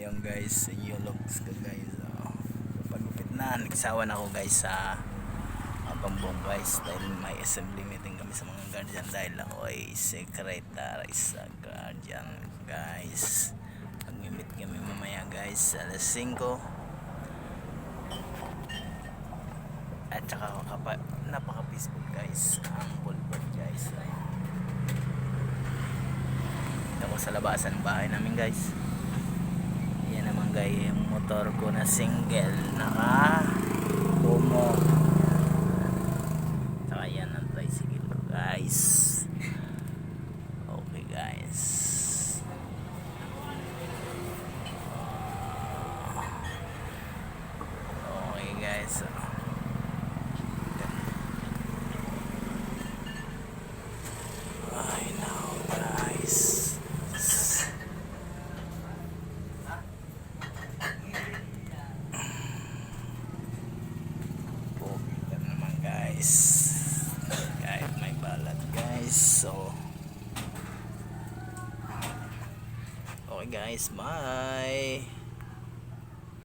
Yung guys, yung logs ko guys. Pagupit na, nagsawa na ako guys sa Bambong guys dahil may assembly meeting kami sa mga guardian dahil ako ay secretary sa guardian guys. Mag-meet kami mamaya guys alas 5 at saka napaka-peaceful guys ang boulevard guys. Ako sa labasan ng bahay namin guys. Yan naman guys yung motor ko na single naka Kumo. Saka yan ang tricycle ko guys. Okay guys. Okay guys. Ay now guys. Kahit may balat guys, so okay guys, bye.